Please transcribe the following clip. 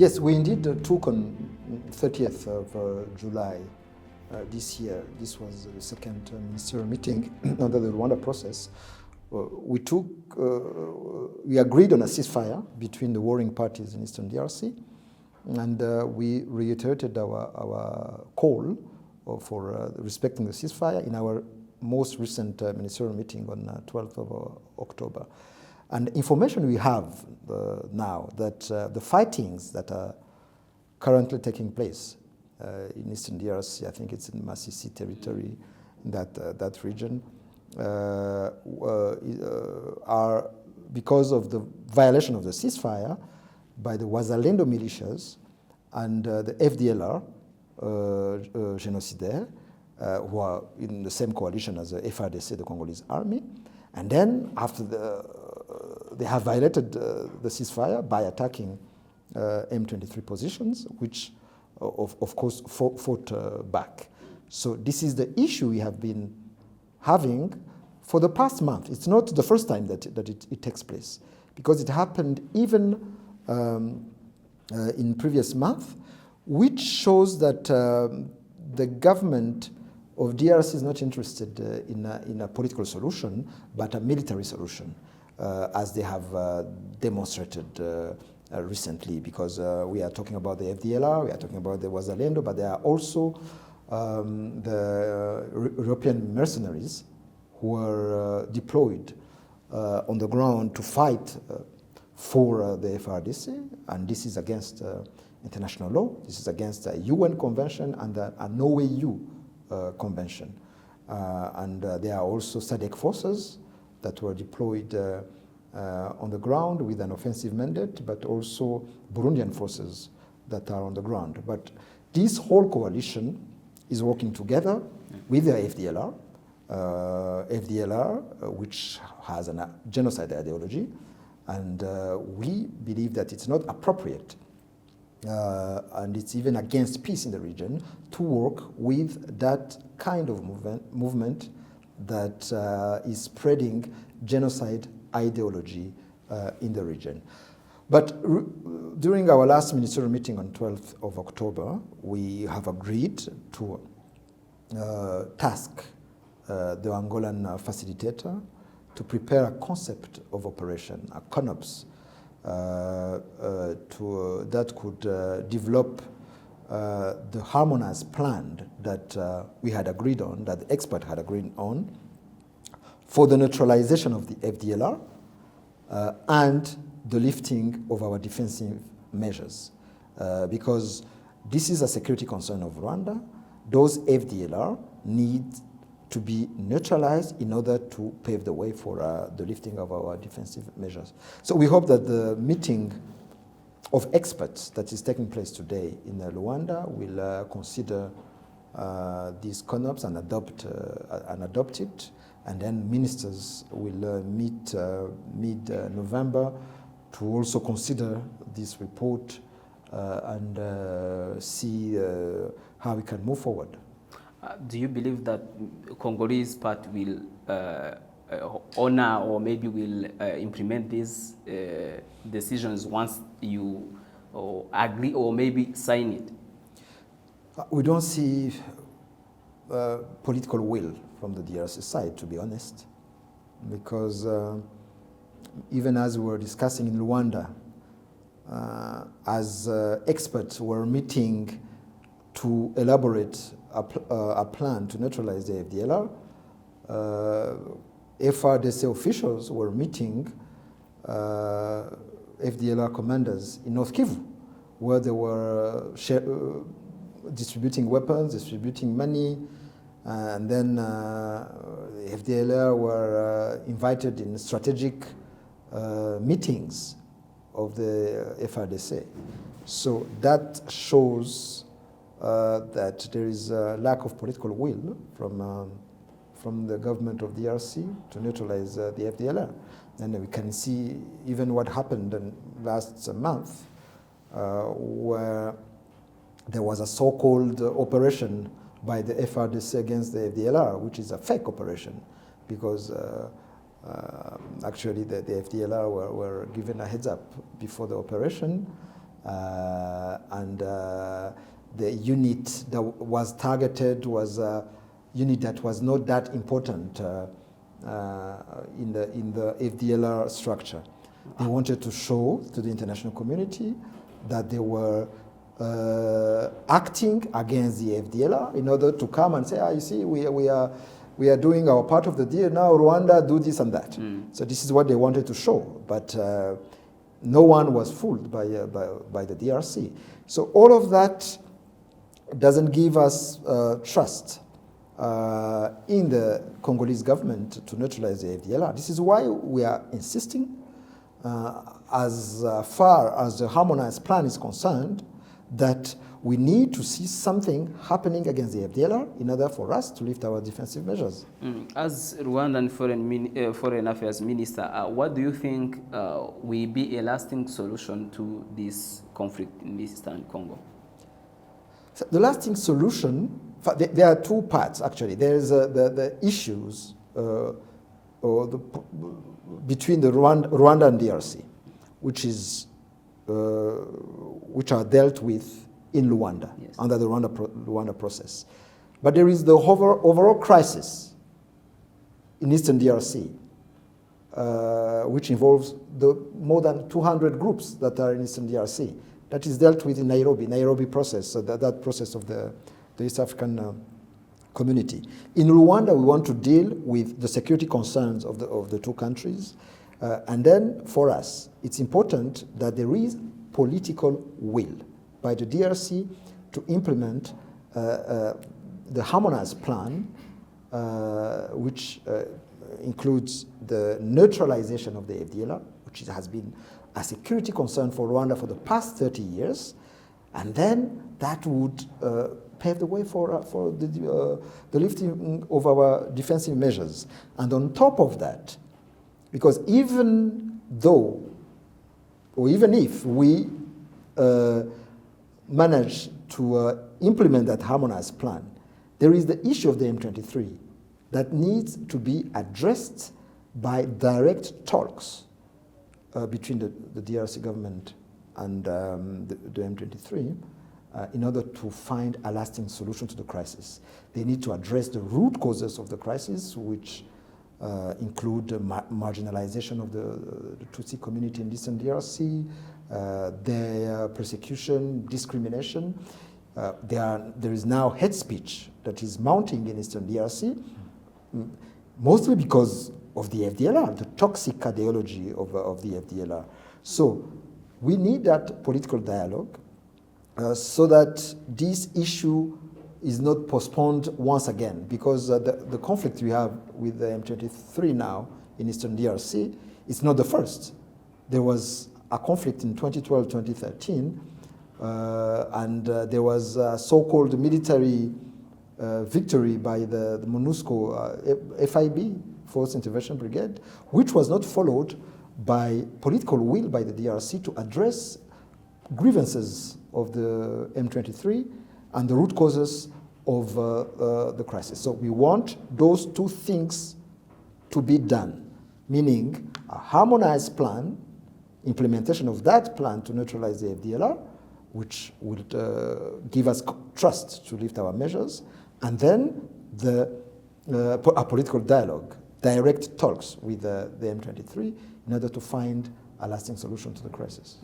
Yes, we indeed took on 30th of July this year. This was the second ministerial meeting under the Rwanda process. We agreed on a ceasefire between the warring parties in Eastern DRC, and we reiterated our call for respecting the ceasefire in our most recent ministerial meeting on 12th of October. And information we have now that the fightings that are currently taking place in Eastern DRC, I think it's in Masisi territory, in that region, are because of the violation of the ceasefire by the Wazalendo militias and the FDLR genocidaires, who are in the same coalition as the FRDC, the Congolese army. And then after they have violated the ceasefire by attacking M23 positions, which of course fought back. So this is the issue we have been having for the past month. It's not the first time that it takes place, because it happened even in previous month, which shows that the government of DRC is not interested in a political solution, but a military solution, as they have demonstrated recently, because we are talking about the FDLR, we are talking about the Wazalendo, but there are also the European mercenaries who are deployed on the ground to fight for the FRDC, and this is against international law. This is against a UN convention and a No-Way-U convention. And there are also SADC forces that were deployed on the ground with an offensive mandate, but also Burundian forces that are on the ground. But this whole coalition is working together with the FDLR, which has a genocide ideology, and we believe that it's not appropriate and it's even against peace in the region to work with that kind of movement that is spreading genocide ideology in the region. But during our last ministerial meeting on 12th of October, we have agreed to task the Angolan facilitator to prepare a concept of operation, a CONOPS, that could develop the harmonized plan that we had agreed on, that the expert had agreed on, for the neutralization of the FDLR and the lifting of our defensive measures. Because this is a security concern of Rwanda. Those FDLR need to be neutralized in order to pave the way for the lifting of our defensive measures. So we hope that the meeting of experts that is taking place today in Rwanda will consider these CONOPS and adopt it, and then ministers will meet mid-November to also consider this report and see how we can move forward. Do you believe that Congolese part will honor or maybe will implement these decisions once you agree or maybe sign it? We don't see political will from the DRC side, to be honest, because even as we were discussing in Rwanda, as experts were meeting to elaborate a plan to neutralize the FDLR, FRDC officials were meeting FDLR commanders in North Kivu, where they were distributing weapons, distributing money, and then FDLR were invited in strategic meetings of the FRDC. So that shows that there is a lack of political will from the government of DRC to neutralize the FDLR. And we can see even what happened last month, where there was a so-called operation by the FRDC against the FDLR, which is a fake operation, because actually the FDLR were given a heads up before the operation, the unit that was targeted was a unit that was not that important in the FDLR structure. They wanted to show to the international community that they were acting against the FDLR in order to come and say, you see, we are doing our part of the deal, now Rwanda do this and that. So this is what they wanted to show, but no one was fooled by the DRC. So all of that doesn't give us trust in the Congolese government to neutralize the FDLR. This is why we are insisting, as far as the harmonized plan is concerned, that we need to see something happening against the FDLR in order for us to lift our defensive measures. As Rwandan Foreign Affairs Minister, what do you think will be a lasting solution to this conflict in Eastern Congo? So the lasting solution, there are two parts actually. There is the issues between the Rwanda and DRC, which are dealt with in Rwanda, yes, under the Rwanda process. But there is the overall crisis in Eastern DRC, which involves the more than 200 groups that are in Eastern DRC. That is dealt with in Nairobi process, so that process of the East African community. In Rwanda, we want to deal with the security concerns of the two countries. And then for us, it's important that there is political will by the DRC to implement the harmonized plan, which includes the neutralization of the FDLR, which has been a security concern for Rwanda for the past 30 years, and then that would pave the way for the lifting of our defensive measures. And on top of that, because even though, or even if we manage to implement that harmonized plan, there is the issue of the M23 that needs to be addressed by direct talks between the DRC government and the M23 in order to find a lasting solution to the crisis. They need to address the root causes of the crisis, which include the marginalization of the Tutsi community in Eastern DRC, their persecution, discrimination. There is now hate speech that is mounting in Eastern DRC, mostly because of the FDLR, the toxic ideology of the FDLR. So we need that political dialogue so that this issue is not postponed once again, because the conflict we have with the M23 now in Eastern DRC is not the first. There was a conflict in 2012, 2013, and there was a so-called military victory by the MONUSCO FIB, Force Intervention Brigade, which was not followed by political will by the DRC to address grievances of the M23 and the root causes of the crisis. So we want those two things to be done, meaning a harmonized plan, implementation of that plan to neutralize the FDLR, which would give us trust to lift our measures, and then a political dialogue, direct talks with the M23 in order to find a lasting solution to the crisis.